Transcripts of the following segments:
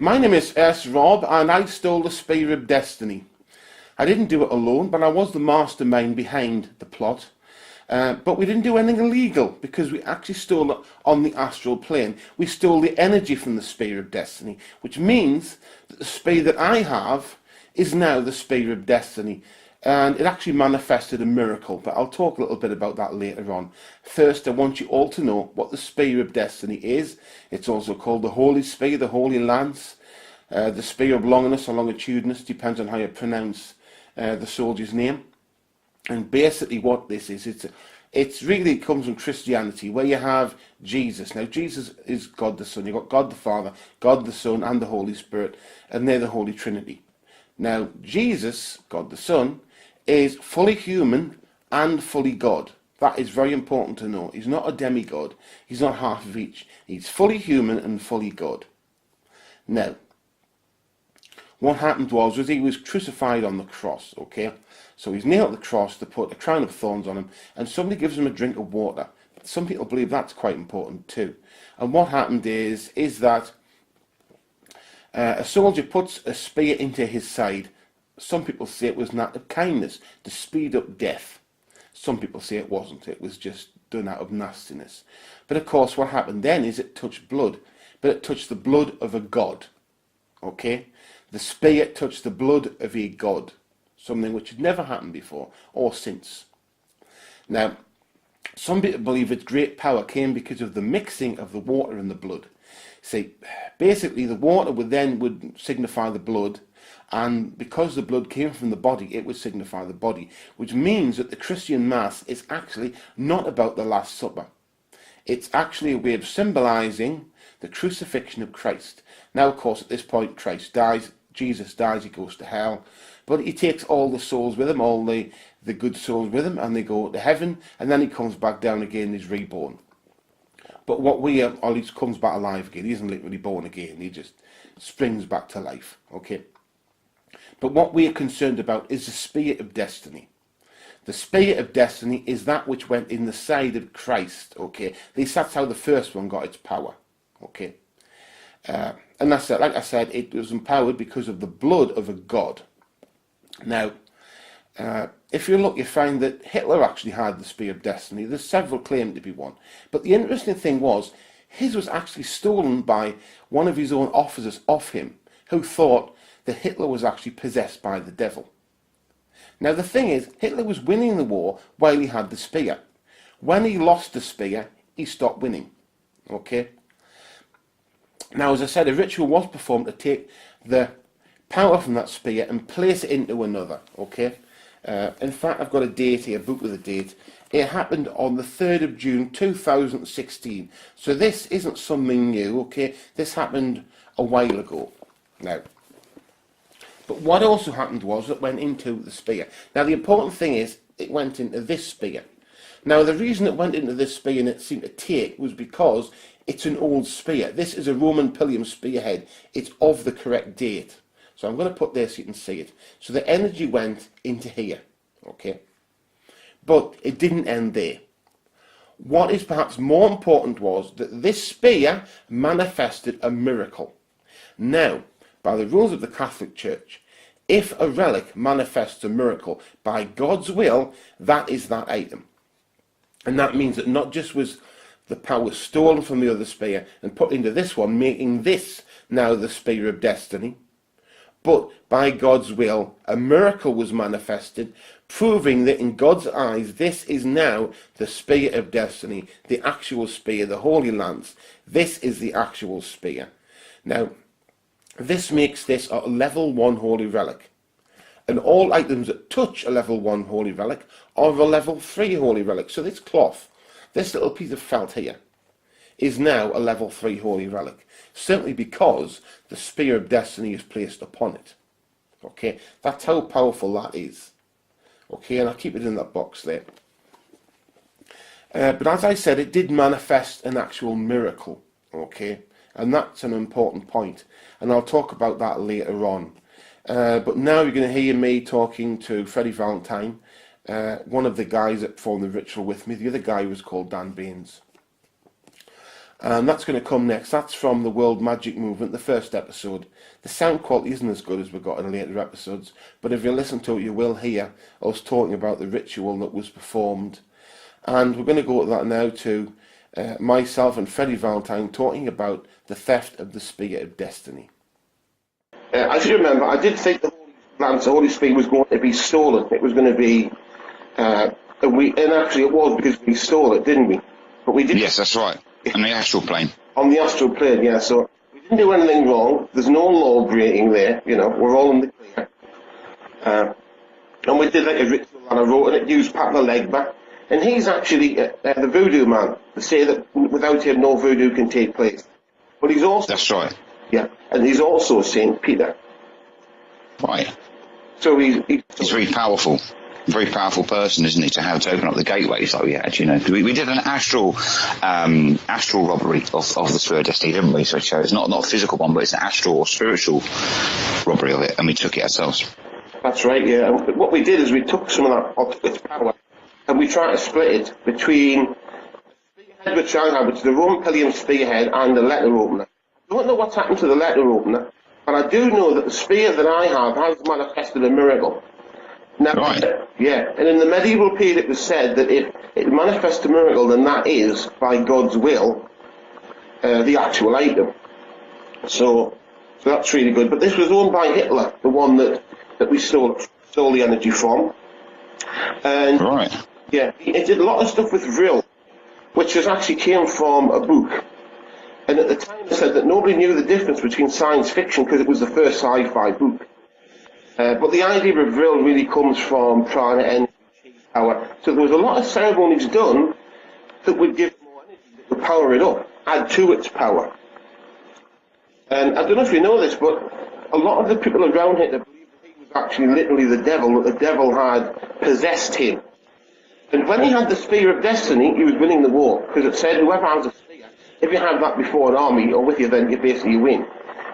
My name is s.rob and I stole the spear of destiny. I didn't do it alone, but I was the mastermind behind the plot. But we didn't do anything illegal because we actually stole it on the astral plane. We stole the energy from the spear of destiny, which means that the spear that I have is now the spear of destiny. And it actually manifested a miracle, but I'll talk a little bit about that later on. First, I want you all to know what the spear of destiny is. It's also called the holy spear, the holy lance, the spear of longinus or longitudinous, depends on how you pronounce the soldier's name. And basically what this is, it really comes from Christianity, where you have Jesus. Now, Jesus is God the Son. You've got God the Father, God the Son, and the Holy Spirit, and they're the Holy Trinity. Now, Jesus, God the Son, is fully human and fully God. That is very important to know. He's not a demigod. He's not half of each. He's fully human and fully God. Now, what happened was he was crucified on the cross, okay? So he's nailed to the cross, to put a crown of thorns on him, and somebody gives him a drink of water. Some people believe that's quite important too. And what happened is that a soldier puts a spear into his side. Some people say it was an act of kindness to speed up death. Some people say it wasn't. It was just done out of nastiness. But of course what happened then is it touched blood. But it touched the blood of a god. Okay? The spear touched the blood of a god. Something which had never happened before or since. Now, some people believe its great power came because of the mixing of the water and the blood. See, basically the water would signify the blood, and because the blood came from the body, it would signify the body, which means that the Christian Mass is actually not about the Last Supper. It's actually a way of symbolizing the crucifixion of Christ. Now, of course, at this point, Christ dies, Jesus dies, he goes to hell, but he takes all the souls with him, all the good souls with him, and they go to heaven, and then he comes back down again and he's reborn. But or he comes back alive again. He isn't literally born again. He just springs back to life. Okay. But what we are concerned about is the spear of destiny. The spear of destiny is that which went in the side of Christ. Okay. At least that's how the first one got its power. Okay. And that's it. Like I said, it was empowered because of the blood of a god. Now, if you look, you find that Hitler actually had the spear of destiny. There's several claimed to be one. But the interesting thing was, his was actually stolen by one of his own officers off him, who thought that Hitler was actually possessed by the devil. Now the thing is, Hitler was winning the war while he had the spear. When he lost the spear, he stopped winning. Okay? Now, as I said, a ritual was performed to take the power from that spear and place it into another. Okay? In fact, I've got a date here, a book with a date. It happened on the 3rd of June 2016. So this isn't something new, okay? This happened a while ago. Now, but what also happened was it went into the spear. Now, the important thing is it went into this spear. Now, the reason it went into this spear and it seemed to take was because it's an old spear. This is a Roman pillium spearhead. It's of the correct date. So I'm going to put this so you can see it. So the energy went into here, okay? But it didn't end there. What is perhaps more important was that this spear manifested a miracle. Now, by the rules of the Catholic Church, if a relic manifests a miracle by God's will, that is that item. And that means that not just was the power stolen from the other spear and put into this one, making this now the spear of destiny, but by God's will, a miracle was manifested, proving that in God's eyes, this is now the spear of destiny, the actual spear, the holy lance. This is the actual spear. Now, this makes this a level 1 holy relic. And all items that touch a level 1 holy relic are a level 3 holy relic. So this cloth, this little piece of felt here, is now a level 3 holy relic, simply because the spear of destiny is placed upon it. Okay, that's how powerful that is. Okay, and I'll keep it in that box there. But as I said, it did manifest an actual miracle. Okay, and that's an important point, and I'll talk about that later on. But now you're going to hear me talking to Freddie Valentine, one of the guys that performed the ritual with me. The other guy was called Dan Baines. And that's going to come next. That's from the World Magic Movement, the first episode. The sound quality isn't as good as we've got in later episodes, but if you listen to it, you will hear us talking about the ritual that was performed. And we're going to go to that now to myself and Freddie Valentine talking about the theft of the Spear of Destiny. As you remember, I did think the Holy Spear was going to be stolen. It was going to be, and actually it was, because we stole it, didn't we? But we did. Yes, that's right. On the astral plane. On the astral plane, yeah. So we didn't do anything wrong. There's no law breaking there. You know, we're all in the clear. And we did like a ritual that I wrote, and it used Pat the Legba. And he's actually the voodoo man. They say that without him, no voodoo can take place. But he's also. That's right. Yeah, and he's also Saint Peter. Right. So he's very powerful. Very powerful person, isn't he, to have to open up the gateways like we had, you know. We did an astral robbery of the Spear of Destiny, didn't we? So it's not a physical one, but it's an astral or spiritual robbery of it, and we took it ourselves. That's right, yeah. And what we did is we took some of that, its power, and we tried to split it between the spearhead which I have, which is the Roman Pillium spearhead, and the letter opener. I don't know what's happened to the letter opener, but I do know that the spear that I have has manifested a miracle. Now, right. Yeah, and in the medieval period it was said that if it manifests a miracle, then that is, by God's will, the actual item. So that's really good. But this was owned by Hitler, the one that we stole the energy from. And right. Yeah, it did a lot of stuff with Vril, which actually came from a book. And at the time it said that nobody knew the difference between science fiction because it was the first sci-fi book. But the idea of Vril really comes from prana energy, power. So there was a lot of ceremonies done that would give more energy, that would power it up, add to its power. And I don't know if you know this, but a lot of the people around here that believe that he was actually literally the devil, that the devil had possessed him. And when he had the Spear of Destiny, he was winning the war, because it said whoever has a spear, if you have that before an army or with you, then you basically win.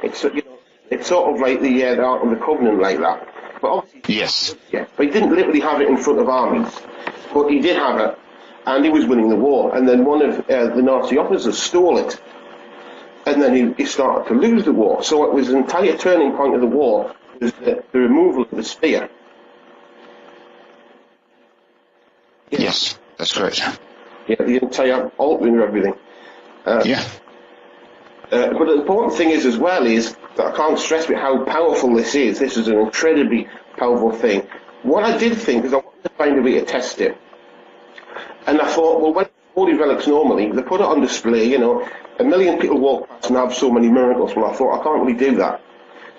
It's, you know, it's sort of like the Ark of the Covenant, like that. But obviously, yes. Yeah, but he didn't literally have it in front of armies. But he did have it, and he was winning the war. And then one of the Nazi officers stole it, and then he started to lose the war. So it was an entire turning point of the war, was the removal of the spear. Yeah. Yes, that's correct. Yeah, the entire altering of everything. Yeah. But the important thing is, as well, is that I can't stress how powerful this is. This is an incredibly powerful thing. What I did think is I wanted to find a way to test it. And I thought, well, when holy relics normally, they put it on display, you know, 1 million people walk past and have so many miracles. Well, I thought, I can't really do that.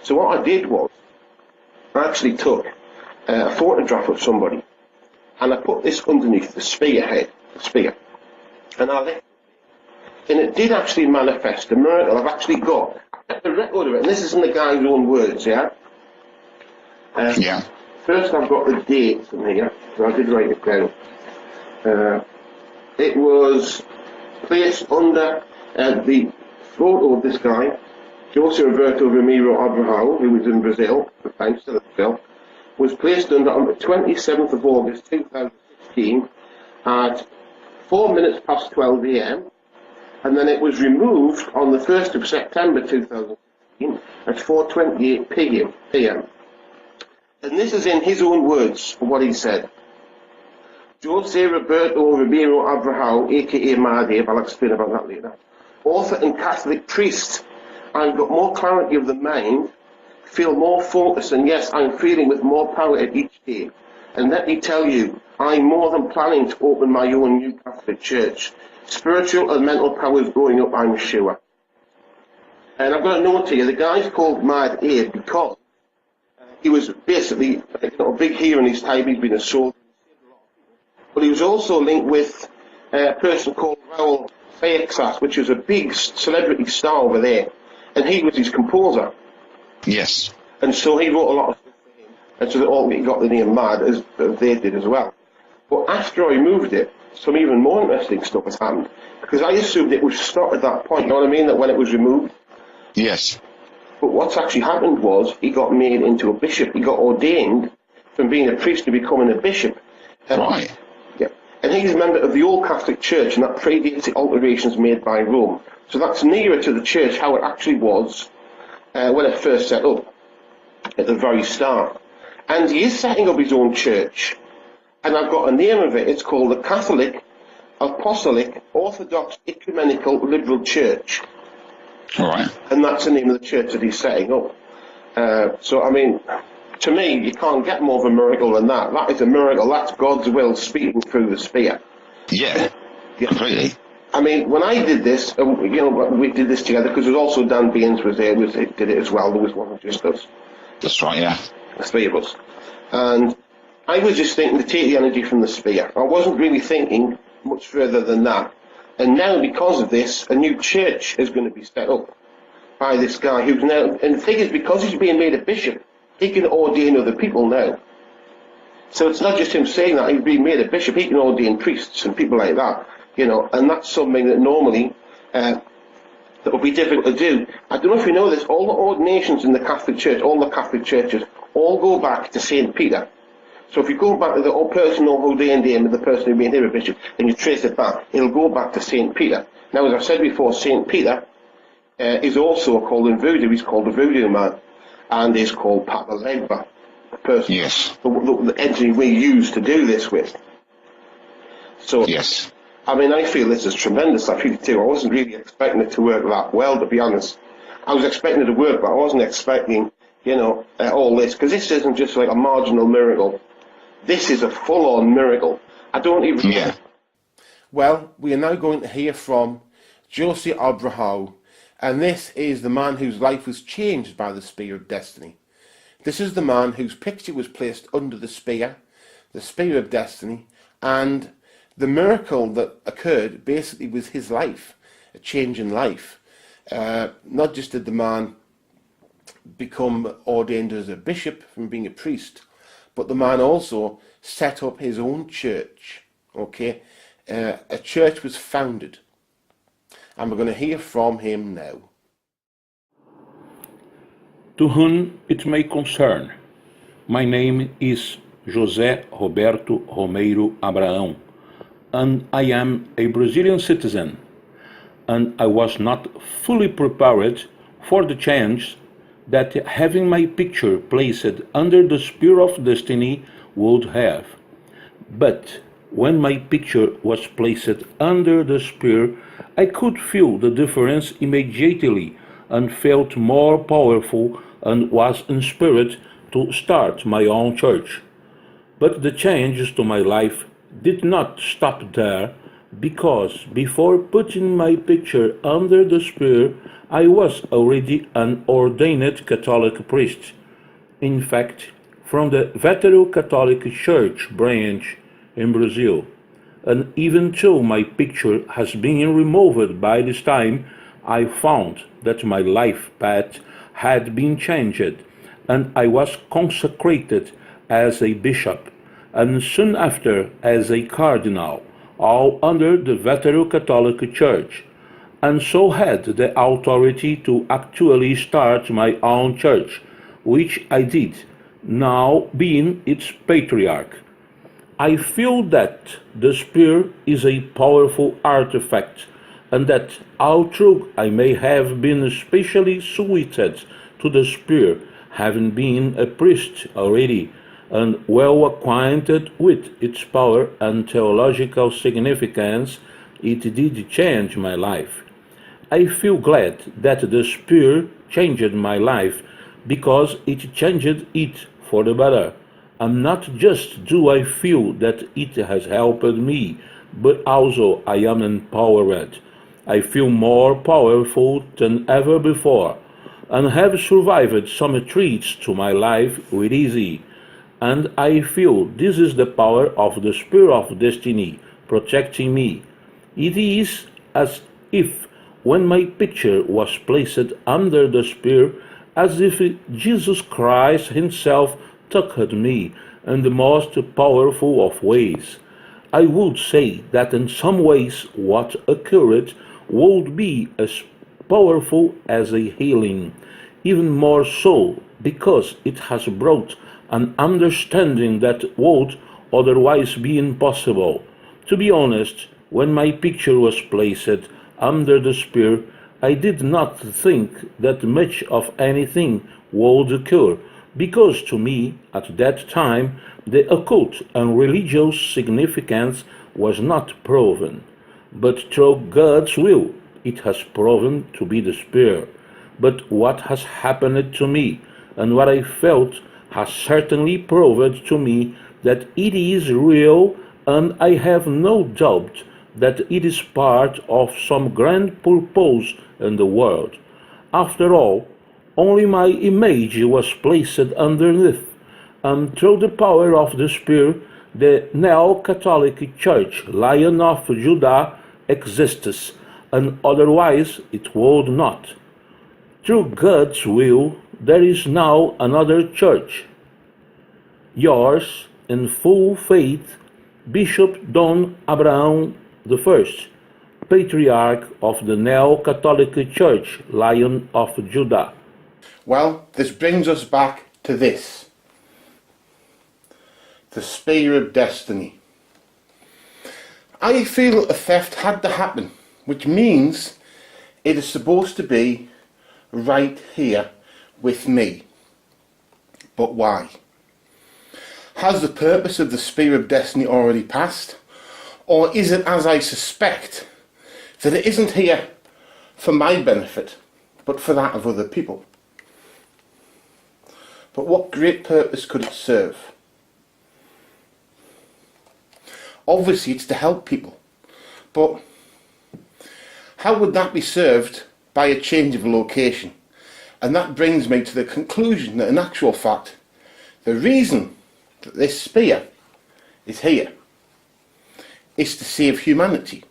So what I did was, I actually took a photograph of somebody, and I put this underneath the spear, and I left. And it did actually manifest a miracle. I've actually got the record of it, and this is in the guy's own words, yeah? Yeah. First I've got the dates in here, so I did write it down. It was placed under the photo of this guy, Jose Roberto Ramiro Abrahao, who was in Brazil, at the time, still in Brazil, was placed under on the 27th of August 2016 at 4 minutes past 12 a.m. And then it was removed on the 1st of September 2016 at 4:28 p.m. And this is in his own words, what he said. Jose Roberto Ramiro Abrahao, a.k.a. Madave, I'll explain about that later, author and Catholic priest. I've got more clarity of the mind, feel more focus, and yes, I'm feeling with more power at each day. And let me tell you, I'm more than planning to open my own new Catholic church. Spiritual and mental powers going up, I'm sure. And I've got a note here, the guy's called Mad Abe because he was basically a big hero in his time. He'd been a soldier. But he was also linked with a person called Raul Feixas, which was a big celebrity star over there. And he was his composer. Yes. And so he wrote a lot of stuff for him. And so that all he got the name Mad, as they did as well. But after I moved it, some even more interesting stuff has happened. Because I assumed it was stopped at that point, you know what I mean, that when it was removed. Yes. But what's actually happened was he got made into a bishop. He got ordained from being a priest to becoming a bishop. Right. Yeah. And he's a member of the Old Catholic Church, and that predates the alterations made by Rome. So that's nearer to the church how it actually was when it first set up at the very start. And he is setting up his own church, and I've got a name of it. It's called the Catholic Apostolic Orthodox Ecumenical Liberal Church. All right. And that's the name of the church that he's setting up. So, I mean, to me, you can't get more of a miracle than that. That is a miracle. That's God's will speaking through the spear. Yeah, completely. I mean, when I did this, we did this together, because there was also Dan Baines was there, did it as well. There wasn't just us. That's right, yeah. The three of us. And I was just thinking to take the energy from the spear. I wasn't really thinking much further than that. And now, because of this, a new church is going to be set up by this guy who's now, and the thing is, because he's being made a bishop, he can ordain other people now. So it's not just him saying that, he's being made a bishop, he can ordain priests and people like that, and that's something that normally that would be difficult to do. I don't know if you know this, all the ordinations in the Catholic Church, all the Catholic churches, all go back to St. Peter. So if you go back to the person who ordained him and the person who made him a bishop, and you trace it back, it'll go back to St. Peter. Now, as I said before, St. Peter is also called in voodoo, he's called the voodoo man, and is called Papa Legba, the person, yes, the entity we use to do this with. So, yes. I mean, I feel this is tremendous, I really do. I wasn't really expecting it to work that well, to be honest. I was expecting it to work, but I wasn't expecting, all this, because this isn't just like a marginal miracle. This is a full-on miracle. I don't even... Yeah. Well, we are now going to hear from Jose Abrahao, and this is the man whose life was changed by the Spear of Destiny. This is the man whose picture was placed under the Spear of Destiny, and the miracle that occurred basically was his life, a change in life. Not just did the man become ordained as a bishop from being a priest, but the man also set up his own church, okay? A church was founded, and we're going to hear from him now. To whom it may concern, my name is José Roberto Romeiro Abrahao, and I am a Brazilian citizen, and I was not fully prepared for the change that having my picture placed under the Spear of Destiny would have. But when my picture was placed under the spear, I could feel the difference immediately and felt more powerful and was inspired to start my own church. But the changes to my life did not stop there, because before putting my picture under the spear, I was already an ordained Catholic priest. In fact, from the Vetero Catholic Church branch in Brazil. And even though my picture has been removed by this time, I found that my life path had been changed, and I was consecrated as a bishop, and soon after as a cardinal, all under the Vetero Catholic Church, and so had the authority to actually start my own church, which I did, now being its patriarch. I feel that the spear is a powerful artifact, and that although I may have been especially suited to the spear, having been a priest already, and well acquainted with its power and theological significance, it did change my life. I feel glad that the spear changed my life, because it changed it for the better. And not just do I feel that it has helped me, but also I am empowered. I feel more powerful than ever before, and have survived some threats to my life with ease. And I feel this is the power of the Spear of Destiny protecting me. It is as if, when my picture was placed under the spear, as if Jesus Christ himself touched me in the most powerful of ways. I would say that in some ways what occurred would be as powerful as a healing, even more so because it has brought an understanding that would otherwise be impossible, To be honest, when my picture was placed under the spear, I did not think that much of anything would occur, because to me, at that time, the occult and religious significance was not proven. But through God's will, it has proven to be the spear. But what has happened to me, and what I felt, has certainly proved to me that it is real, and I have no doubt that it is part of some grand purpose in the world. After all, only my image was placed underneath, and through the power of the spear, the Neo-Catholic Church, Lion of Judah, exists, and otherwise it would not. Through God's will, there is now another church. Yours, in full faith, Bishop Don Abrahao I, Patriarch of the Neo-Catholic Church, Lion of Judah. Well, this brings us back to this. The Spear of Destiny. I feel a theft had to happen, which means it is supposed to be right here with me. But why? Has the purpose of the Spear of Destiny already passed? Or is it, as I suspect, that it isn't here for my benefit, but for that of other people? But what great purpose could it serve? Obviously it's to help people, but how would that be served by a change of location? And that brings me to the conclusion that in actual fact, the reason that this spear is here is to save humanity.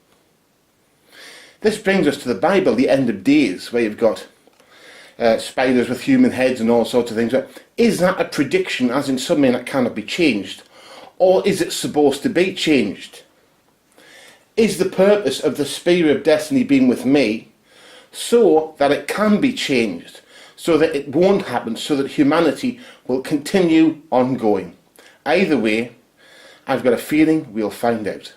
This brings us to the Bible, the end of days, where you've got spiders with human heads and all sorts of things. Is that a prediction, as in something that cannot be changed? Or is it supposed to be changed? Is the purpose of the Spear of Destiny being with me so that it can be changed, so that it won't happen, so that humanity will continue ongoing? Either way, I've got a feeling we'll find out.